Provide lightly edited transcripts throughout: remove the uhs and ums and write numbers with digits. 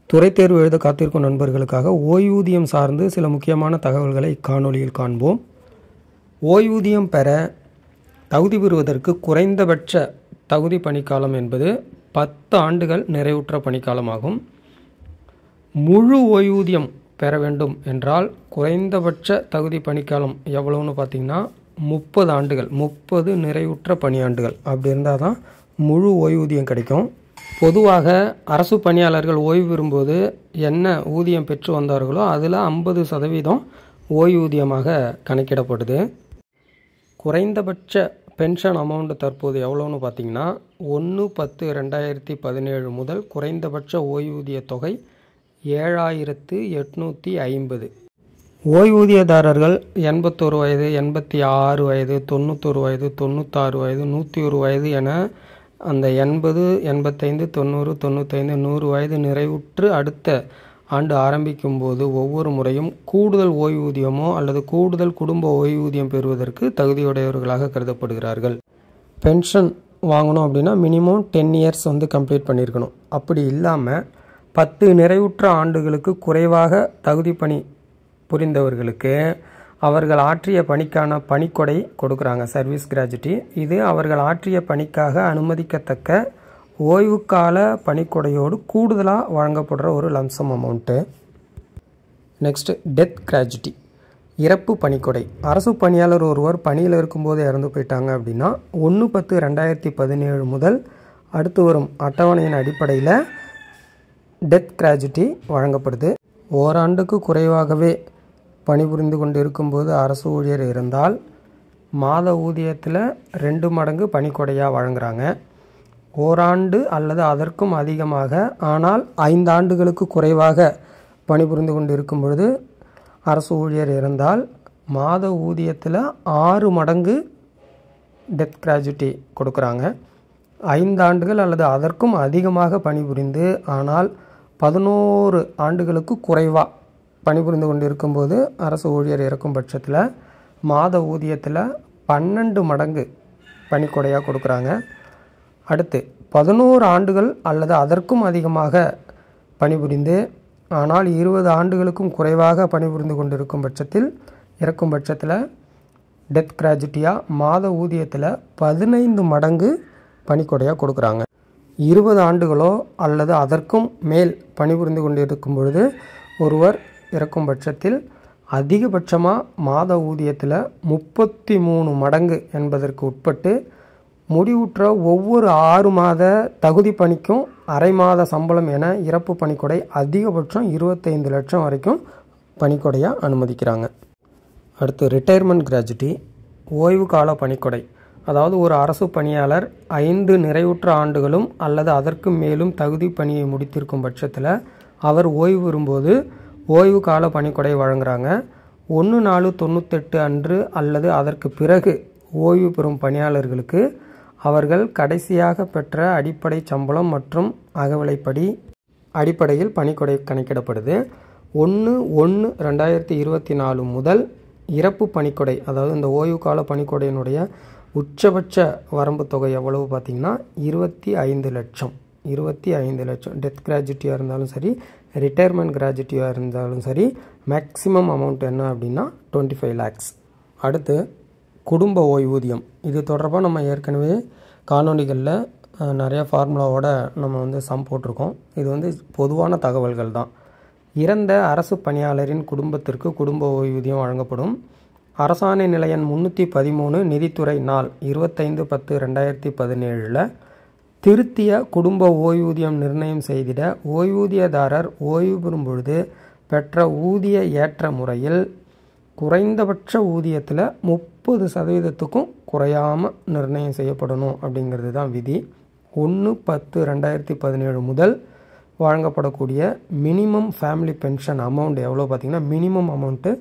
துறை தேர்வு எழுத காத்திருக்கும் நண்பர்களுக்காக ஓய்வூதியம் சார்ந்து சில முக்கியமான தகவல்களை இக்காணொலியில் காண்போம். ஓய்வூதியம் பெற தகுதி பெறுவதற்கு குறைந்தபட்ச தகுதி பணிக்காலம் என்பது 10 ஆண்டுகள் நிறைவுற்ற பணிக்காலமாகும். முழு ஓய்வூதியம் பெற வேண்டும் என்றால் குறைந்தபட்ச தகுதி பணிக்காலம் எவ்வளோன்னு பார்த்திங்கன்னா 30 ஆண்டுகள், 30 நிறைவுற்ற பணியாண்டுகள். அப்படி இருந்தால் தான் முழு ஓய்வூதியம் கிடைக்கும். பொதுவாக அரசு பணியாளர்கள் ஓய்வு பெறும்போது என்ன ஊதியம் பெற்று வந்தார்களோ அதில் 50% ஓய்வூதியமாக கணக்கிடப்படுது. குறைந்தபட்ச பென்ஷன் அமௌண்ட் தற்போது எவ்வளோன்னு பார்த்தீங்கன்னா 1/10/2017 முதல் குறைந்தபட்ச ஓய்வூதிய தொகை 7850. ஓய்வூதியதாரர்கள் 81 வயது, 86 வயது, 91 வயது, 96 வயது, 101 வயது என அந்த 80, 85, 90, 95, 100 வயது நிறைவுற்று அடுத்த ஆண்டு ஆரம்பிக்கும் போது ஒவ்வொரு முறையும் கூடுதல் ஓய்வூதியமோ அல்லது கூடுதல் குடும்ப ஓய்வூதியம் பெறுவதற்கு தகுதியுடையவர்களாக கருதப்படுகிறார்கள். பென்ஷன் வாங்கணும் அப்படின்னா மினிமம் 10 இயர்ஸ் கம்ப்ளீட் பண்ணியிருக்கணும். அப்படி இல்லாமல் 10 நிறைவுற்ற ஆண்டுகளுக்கு குறைவாக தகுதி பணி புரிந்தவர்களுக்கு அவர்கள் ஆற்றிய பணிக்கான பணிக்கொடை கொடுக்குறாங்க, சர்வீஸ் கிராஜுவிட்டி. இது அவர்கள் ஆற்றிய பணிக்காக அனுமதிக்கத்தக்க ஓய்வுக்கால பணிக்கொடையோடு கூடுதலாக வழங்கப்படுற ஒரு lump sum amount. Next, death gratuity, இறப்பு பணிக்கொடை. அரசு பணியாளர் ஒருவர் பணியில் இருக்கும்போது இறந்து போயிட்டாங்க அப்படின்னா 1/10/2017 முதல் அடுத்து வரும் அட்டவணையின் அடிப்படையில் டெத் கிராஜுவிட்டி வழங்கப்படுது. ஓராண்டுக்கு குறைவாகவே பணிபுரிந்து கொண்டு இருக்கும்போது அரசு ஊழியர் இருந்தால் மாத ஊதியத்தில் 2 மடங்கு பணிக்கொடையாக வழங்குறாங்க. ஓராண்டு அல்லது அதற்கும் அதிகமாக ஆனால் 5 ஆண்டுகளுக்கு குறைவாக பணிபுரிந்து கொண்டு இருக்கும் பொழுது அரசு ஊழியர் இருந்தால் மாத ஊதியத்தில் 6 மடங்கு டெத் கிராஜுவிட்டி கொடுக்குறாங்க. 5 ஆண்டுகள் அல்லது அதற்கும் அதிகமாக பணிபுரிந்து ஆனால் 11 ஆண்டுகளுக்கு குறைவாக பணிபுரிந்து கொண்டு இருக்கும்போது அரசு ஊழியர் இறக்கும் பட்சத்தில் மாத ஊதியத்தில் 12 மடங்கு பணிக்கொடையாக கொடுக்குறாங்க. அடுத்து 11 ஆண்டுகள் அல்லது அதற்கும் அதிகமாக பணிபுரிந்து ஆனால் 20 ஆண்டுகளுக்கும் குறைவாக பணிபுரிந்து கொண்டு இருக்கும் பட்சத்தில் இறக்கும் பட்சத்தில் டெத் கிராஜுவிட்டியாக மாத ஊதியத்தில் 15 மடங்கு பணிக்கொடையாக கொடுக்குறாங்க. 20 ஆண்டுகளோ அல்லது அதற்கும் மேல் பணிபுரிந்து கொண்டு இருக்கும் பொழுது ஒருவர் இறக்கும் பட்சத்தில் அதிகபட்சமாக மாத ஊதியத்தில் 33 மடங்கு என்பதற்கு உட்பட்டு முடிவுற்ற ஒவ்வொரு 6 மாத தகுதி பணிக்கும் அரை மாத சம்பளம் என இறப்பு பணிக்கொடை அதிகபட்சம் 25 லட்சம் வரைக்கும் பணிக்கொடையாக அனுமதிக்கிறாங்க. அடுத்து ரிட்டையர்மெண்ட் கிராஜுவிட்டி, ஓய்வு கால பணிக்கொடை. அதாவது ஒரு அரசு பணியாளர் 5 நிறைவுற்ற ஆண்டுகளும் அல்லது அதற்கு மேலும் தகுதி பணியை முடித்திருக்கும் பட்சத்தில் அவர் ஓய்வு பெறும்போது ஓய்வு கால பணிக்கொடை வழங்குறாங்க. 1/4/98 அன்று அல்லது அதற்கு பிறகு ஓய்வு பெறும் பணியாளர்களுக்கு அவர்கள் கடைசியாக பெற்ற அடிப்படை சம்பளம் மற்றும் அகவிலைப்படி அடிப்படையில் பணிக்கொடை கணக்கிடப்படுது. 1/1/2024 முதல் இறப்பு பணிக்கொடை, அதாவது இந்த ஓய்வு கால பணிக்கொடையினுடைய உச்சபட்ச வரம்பு தொகை எவ்வளவு பார்த்திங்கன்னா 25 லட்சம். 25 லட்சம் டெத் கிராஜுவிட்டியாக இருந்தாலும் சரி, ரிட்டையர்மெண்ட் கிராஜுவிட்டியாக இருந்தாலும் சரி, மேக்ஸிமம் அமௌண்ட் என்ன அப்படின்னா 25 லேக்ஸ். அடுத்து குடும்ப ஓய்வூதியம். இது தொடர்பாக நம்ம ஏற்கனவே காணொலிகளில் நிறையா ஃபார்முலாவோட நம்ம சம் போட்டிருக்கோம். இது பொதுவான தகவல்கள் தான். இறந்த அரசு பணியாளரின் குடும்பத்திற்கு குடும்ப ஓய்வூதியம் வழங்கப்படும். அரசாணை நிலையம் 313 நிதித்துறை நாள் 25/10/2017 திருத்திய குடும்ப ஓய்வூதியம் நிர்ணயம் செய்திட ஓய்வூதியதாரர் ஓய்வு பெறும் பொழுது பெற்ற ஊதிய ஏற்ற முறையில் குறைந்தபட்ச ஊதியத்தில் 30% குறையாமல் நிர்ணயம் செய்யப்படணும் அப்படிங்கிறது தான் விதி. 1/10/2017 முதல் வழங்கப்படக்கூடிய மினிமம் ஃபேமிலி பென்ஷன் அமௌண்ட் எவ்வளோ பார்த்திங்கன்னா மினிமம் அமௌண்ட்டு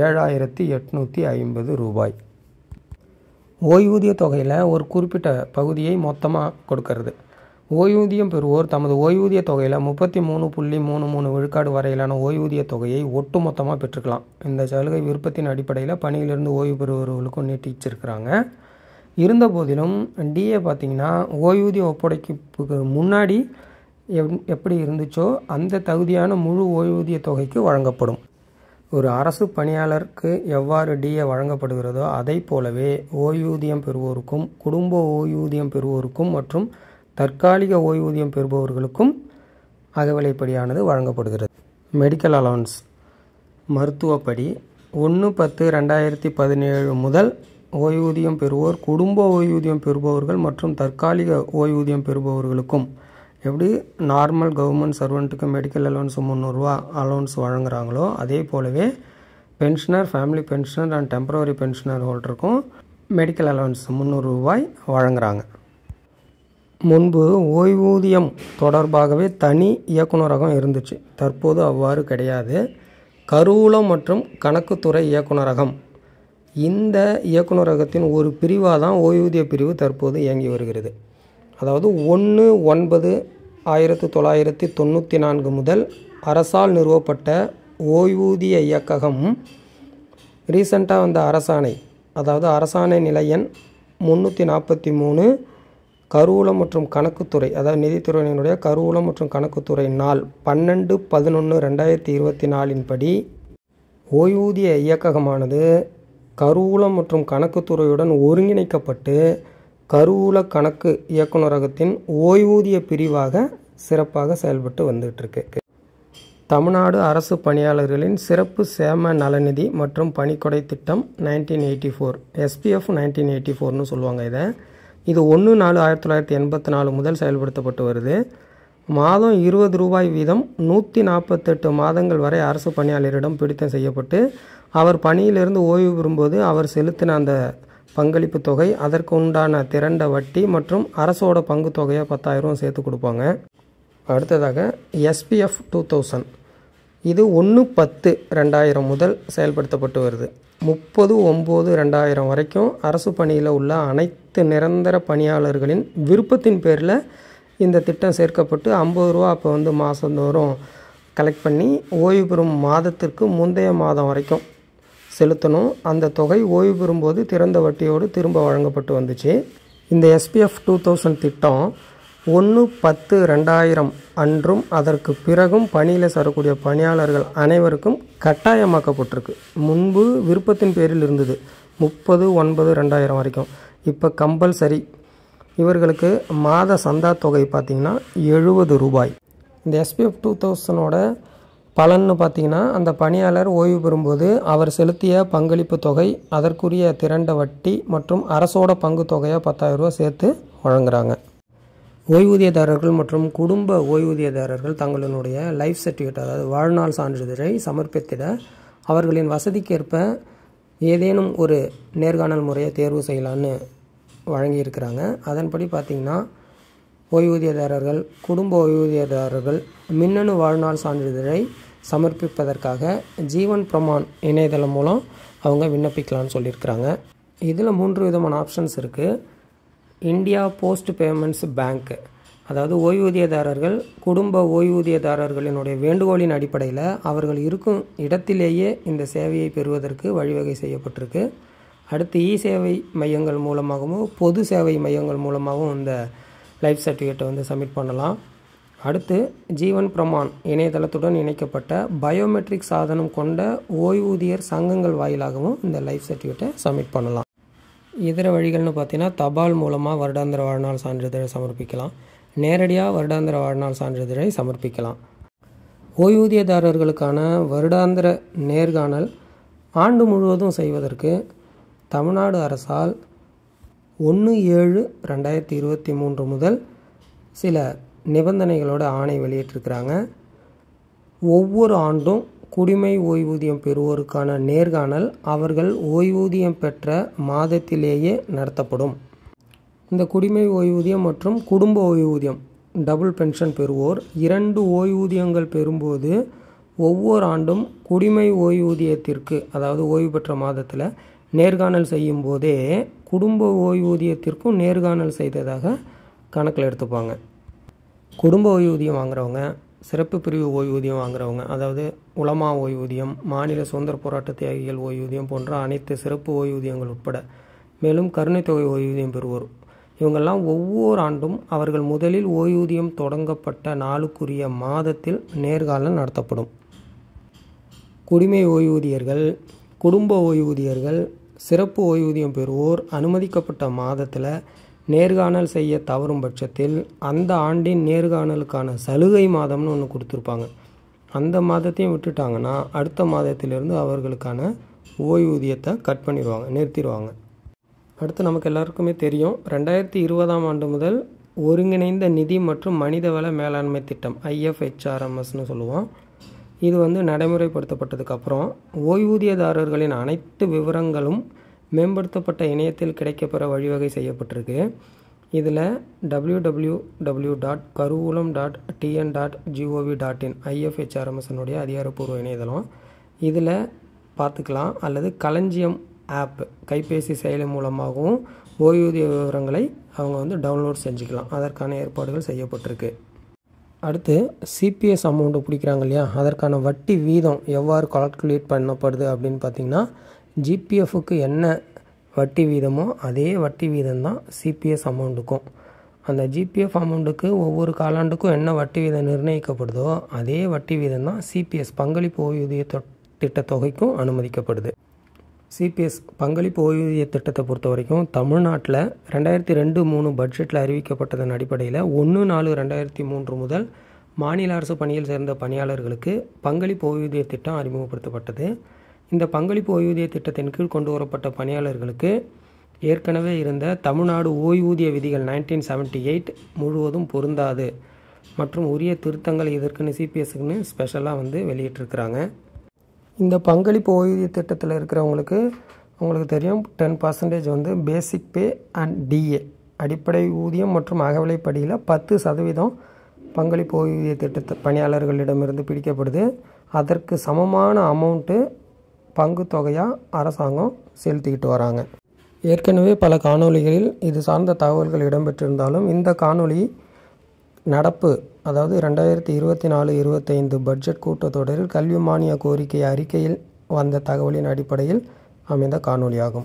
7850 ரூபாய். ஓய்வூதிய தொகையில் ஒரு குறிப்பிட்ட பகுதியை மொத்தமாக கொடுக்கறது. ஓய்வூதியம் பெறுவோர் தமது ஓய்வூதிய தொகையில் 33.33 விழுக்காடு வரையிலான ஓய்வூதிய தொகையை ஒட்டுமொத்தமாக பெற்றுக்கலாம். இந்த சலுகை விருப்பத்தின் அடிப்படையில் பணியிலிருந்து ஓய்வு பெறுபவர்களுக்கும் நீட்டிச்சிருக்கிறாங்க. இருந்த போதிலும் டிஏ பார்த்திங்கன்னா ஓய்வூதிய ஒப்படைப்புக்கு முன்னாடி எப்படி இருந்துச்சோ அந்த தகுதியான முழு ஓய்வூதிய தொகைக்கு வழங்கப்படும். ஒரு அரசு பணியாளருக்கு எவ்வாறு டிஏ வழங்கப்படுகிறதோ அதை போலவே ஓய்வூதியம் பெறுவோருக்கும், குடும்ப ஓய்வூதியம் பெறுவோருக்கும் மற்றும் தற்காலிக ஓய்வூதியம் பெறுபவர்களுக்கும் அகவிலைப்படியானது வழங்கப்படுகிறது. மெடிக்கல் அலவன்ஸ் மருத்துவப்படி 1/10/2017 முதல் ஓய்வூதியம் பெறுவோர், குடும்ப ஓய்வூதியம் பெறுபவர்கள் மற்றும் தற்காலிக ஓய்வூதியம் பெறுபவர்களுக்கும் எப்படி நார்மல் கவர்மெண்ட் சர்வெண்ட்டுக்கு மெடிக்கல் அலவன்ஸ் 300 ரூபா அலவன்ஸ் வழங்குறாங்களோ அதே போலவே pensioner, family pensioner and temporary pensioner ஹோல்டருக்கும் மெடிக்கல் அலவன்ஸ் 300 ரூபாய் வழங்குறாங்க. முன்பு ஓய்வூதியம் தொடர்பாகவே தனி இயக்குநரகம் இருந்துச்சு. தற்போது அவ்வாறு கிடையாது. கருவூலம் மற்றும் கணக்குத்துறை இயக்குநரகம், இந்த இயக்குநரகத்தின் ஒரு பிரிவாக தான் ஓய்வூதிய பிரிவு தற்போது இயங்கி வருகிறது. அதாவது 1/9/1994 முதல் அரசால் நிறுவப்பட்ட ஓய்வூதிய இயக்ககம் ரீசெண்டாக வந்த அரசாணை, அதாவது அரசாணை நிலை எண் 343 கருவூலம் மற்றும் கணக்குத்துறை, அதாவது நிதித்துறையினுடைய கருவூலம் மற்றும் கணக்குத்துறை நாள் 12/11/2024 படி ஓய்வூதிய இயக்ககமானது கருவூலம் மற்றும் கணக்குத்துறையுடன் ஒருங்கிணைக்கப்பட்டு கருவூல கணக்கு இயக்குநரகத்தின் ஓய்வூதிய பிரிவாக சிறப்பாக செயல்பட்டு வந்துகிட்ருக்கு. தமிழ்நாடு அரசு பணியாளர்களின் சிறப்பு சேம நலநிதி மற்றும் பணிக்கொடை திட்டம் 1984, SPF 1984ன்னு சொல்லுவாங்க. இது 1/4/1984 முதல் செயல்படுத்தப்பட்டு வருது. மாதம் 20 ரூபாய் வீதம் 148 மாதங்கள் வரை அரசு பணியாளரிடம் பிடித்தம் செய்யப்பட்டு அவர் பணியிலிருந்து ஓய்வு பெறும்போது அவர் செலுத்தின அந்த பங்களிப்பு தொகை, அதற்கு உண்டான திரண்ட வட்டி மற்றும் அரசோட பங்கு தொகையை 10,000 சேர்த்து கொடுப்பாங்க. அடுத்ததாக SPF 2000, இது 1/10/2000 முதல் செயல்படுத்தப்பட்டு வருது. 30/9/2000 வரைக்கும் அரசு பணியில் உள்ள அனைத்து நிரந்தர பணியாளர்களின் விருப்பத்தின் பேரில் இந்த திட்டம் சேர்க்கப்பட்டு 50 ரூபா அப்போ மாதந்தோறும் கலெக்ட் பண்ணி ஓய்வு பெறும் மாதத்திற்கு முந்தைய மாதம் வரைக்கும் செலுத்தணும். அந்த தொகை ஓய்வு பெறும்போது திறந்த வட்டியோடு திரும்ப வழங்கப்பட்டு வந்துச்சு. இந்த SPF 2000 திட்டம் 1/10/2000 அன்றும் அதற்கு பிறகும் பணியில் சேரக்கூடிய பணியாளர்கள் அனைவருக்கும் கட்டாயமாக்கப்பட்டிருக்கு. முன்பு விருப்பத்தின் பேரில் இருந்தது 30/9/2000 வரைக்கும். இப்போ கம்பல்சரி. இவர்களுக்கு மாத சந்தா தொகை பார்த்திங்கன்னா 70 ரூபாய். இந்த SPF 2000ஓட பலன்னு பார்த்திங்கன்னா, அந்த பணியாளர் ஓய்வு பெறும்போது அவர் செலுத்திய பங்களிப்பு தொகை, அதற்குரிய திரண்ட வட்டி மற்றும் அரசோட பங்கு தொகையை 10,000 ரூபா சேர்த்து வழங்குறாங்க. ஓய்வூதியதாரர்கள் மற்றும் குடும்ப ஓய்வூதியதாரர்கள் தங்களுடைய லைஃப் சர்டிஃபிகேட், அதாவது வாழ்நாள் சான்றிதழை சமர்ப்பித்திட அவர்களின் வசதிக்கேற்ப ஏதேனும் ஒரு நேர்காணல் முறையை தேர்வு செய்யலான்னு வழங்கியிருக்கிறாங்க. அதன்படி பார்த்திங்கன்னா, ஓய்வூதியதாரர்கள், குடும்ப ஓய்வூதியதாரர்கள் மின்னணு வாழ்நாள் சான்றிதழை சமர்ப்பிப்பதற்காக ஜீவன் பிரமான் இணையதளம் மூலம் அவங்க விண்ணப்பிக்கலான்னு சொல்லியிருக்கிறாங்க. இதில் 3 விதமான ஆப்ஷன்ஸ் இருக்குது. இந்தியா போஸ்ட் பேமெண்ட்ஸ் பேங்க், அதாவது ஓய்வூதியதாரர்கள் குடும்ப ஓய்வூதியதாரர்களினுடைய வேண்டுகோளின் அடிப்படையில் அவர்கள் இருக்கும் இடத்திலேயே இந்த சேவையை பெறுவதற்கு வழிவகை செய்யப்பட்டிருக்கு. அடுத்து சேவை மையங்கள் மூலமாகவும் பொது சேவை மையங்கள் மூலமாகவும் இந்த லைஃப் சர்டிஃபிகேட்டை சப்மிட் பண்ணலாம். அடுத்து ஜீவன் பிரமான் இணையதளத்துடன் இணைக்கப்பட்ட பயோமெட்ரிக் சாதனம் கொண்ட ஓய்வூதியர் சங்கங்கள் வாயிலாகவும் இந்த லைஃப் சர்டிஃபிகேட்டை சப்மிட் பண்ணலாம். இதர வழிகள்னு பார்த்தீங்கன்னா, தபால் மூலமாக வருடாந்திர வாழ்நாள் சான்றிதழை சமர்ப்பிக்கலாம், நேரடியாக வருடாந்திர வாழ்நாள் சான்றிதழை சமர்ப்பிக்கலாம். ஓய்வூதியதாரர்களுக்கான வருடாந்திர நேர்காணல் ஆண்டு முழுவதும் செய்வதற்கு தமிழ்நாடு அரசால் 1/7/2023 முதல் சில நிபந்தனைகளோட ஆணை வெளியிட்டிருக்கிறாங்க. ஒவ்வொரு ஆண்டும் குடிமை ஓய்வூதியம் பெறுவோருக்கான நேர்காணல் அவர்கள் ஓய்வூதியம் பெற்ற மாதத்திலேயே நடத்தப்படும். இந்த குடிமை ஓய்வூதியம் மற்றும் குடும்ப ஓய்வூதியம் டபுள் பென்ஷன் பெறுவோர் 2 ஓய்வூதியங்கள் பெறும்போது ஒவ்வொரு ஆண்டும் குடிமை ஓய்வூதியத்திற்கு, அதாவது ஓய்வு பெற்ற மாதத்தில் நேர்காணல் செய்யும் போதே குடும்ப ஓய்வூதியத்திற்கும் நேர்காணல் செய்ததாக கணக்கில் எடுத்துப்பாங்க. குடும்ப ஓய்வூதியம் வாங்குறவங்க, சிறப்பு பிரிவு ஓய்வூதியம் வாங்குறவங்க, அதாவது உலமா ஓய்வூதியம், மாநில சுதந்திர போராட்ட தியாகிகள் ஓய்வூதியம் போன்ற அனைத்து சிறப்பு ஓய்வூதியங்கள் உட்பட, மேலும் கருணைத்தொகை ஓய்வூதியம் பெறுவோர் இவங்கெல்லாம் ஒவ்வொரு ஆண்டும் அவர்கள் முதலில் ஓய்வூதியம் தொடங்கப்பட்ட நாளுக்குரிய மாதத்தில் நேர்காணல் நடத்தப்படும். குடிமை ஓய்வூதியர்கள், குடும்ப ஓய்வூதியர்கள், சிறப்பு ஓய்வூதியம் பெறுவோர் அனுமதிக்கப்பட்ட மாதத்தில் நேர்காணல் செய்ய தவறும் பட்சத்தில் அந்த ஆண்டின் நேர்காணலுக்கான சலுகை மாதம்னு ஒன்று கொடுத்துருப்பாங்க. அந்த மாதத்தையும் விட்டுட்டாங்கன்னா அடுத்த மாதத்திலிருந்து அவர்களுக்கான ஓய்வூதியத்தை கட் பண்ணிடுவாங்க, நிறுத்திடுவாங்க. அடுத்து நமக்கு எல்லாருக்குமே தெரியும், 2020ஆம் ஆண்டு முதல் ஒருங்கிணைந்த நிதி மற்றும் மனிதவள மேலாண்மை திட்டம் IFHRMSன்னு சொல்லுவோம். இது நடைமுறைப்படுத்தப்பட்டதுக்கப்புறம் ஓய்வூதியதாரர்களின் அனைத்து விவரங்களும் மேம்படுத்தப்பட்ட இணையத்தில் கிடைக்கப்பெற வழிவகை செய்யப்பட்டிருக்கு. இதில் www.karuvulam.tn.gov.in IFHRMSனுடைய அதிகாரப்பூர்வ இணையதளம். இதில் பார்த்துக்கலாம். அல்லது களஞ்சியம் ஆப் கைபேசி செயலி மூலமாகவும் ஓய்வூதிய விவரங்களை அவங்க டவுன்லோட் செஞ்சுக்கலாம். அதற்கான ஏற்பாடுகள் செய்யப்பட்டிருக்கு. அடுத்து சிபிஎஸ் அமௌண்ட்டு பிடிக்கிறாங்க இல்லையா, அதற்கான வட்டி வீதம் எவ்வாறு கால்குலேட் பண்ணப்படுது அப்படின்னு பார்த்திங்கன்னா, ஜிபிஎஃப்க்கு என்ன வட்டி வீதமோ அதே வட்டி வீதம் தான் சிபிஎஸ் அமௌண்ட்டுக்கும். அந்த ஜிபிஎஃப் அமௌண்ட்டுக்கு ஒவ்வொரு காலாண்டுக்கும் என்ன வட்டி வீதம் நிர்ணயிக்கப்படுதோ அதே வட்டி வீதம் தான் சிபிஎஸ் பங்களிப்பு ஓய்வூதிய திட்ட தொகைக்கும் அனுமதிக்கப்படுது. சிபிஎஸ் பங்களிப்பு ஓய்வூதிய திட்டத்தை பொறுத்த வரைக்கும் தமிழ்நாட்டில் 2002-03 பட்ஜெட்டில் அறிவிக்கப்பட்டதன் அடிப்படையில் 1/4/2003 முதல் மாநில அரசு பணியில் சேர்ந்த பணியாளர்களுக்கு பங்களிப்பு ஓய்வூதிய திட்டம் அறிமுகப்படுத்தப்பட்டது. இந்த பங்களிப்பு ஓய்வூதிய திட்டத்தின் கீழ் கொண்டு வரப்பட்ட பணியாளர்களுக்கு ஏற்கனவே இருந்த தமிழ்நாடு ஓய்வூதிய விதிகள் 1978 முழுவதும் பொருந்தாது மற்றும் உரிய திருத்தங்கள் இதற்குன்னு சிபிஎஸ்க்குன்னு ஸ்பெஷலாக வெளியிட்டிருக்கிறாங்க. இந்த பங்களிப்பு ஓய்வூதிய திட்டத்தில் இருக்கிறவங்களுக்கு உங்களுக்கு தெரியும் 10% பேசிக் பே அண்ட் டிஏ அடிப்படை ஊதியம் மற்றும் அகவிலைப்படியில் 10% பங்களிப்பு ஓய்வூதிய திட்ட பணியாளர்களிடமிருந்து பிடிக்கப்படுது. அதற்கு சமமான அமௌண்ட்டு பங்கு தொகையாக அரசாங்கம் செலுத்திக்கிட்டு வராங்க. ஏற்கனவே பல காணொளிகளில் இது சார்ந்த தகவல்கள் இடம்பெற்றிருந்தாலும் இந்த காணொளி நடப்பு, அதாவது 2024-25 பட்ஜெட் கூட்டத்தொடரில் கல்வி மானிய கோரிக்கை அறிக்கையில் வந்த தகவலின் அடிப்படையில் அமைந்த காணொளியாகும்.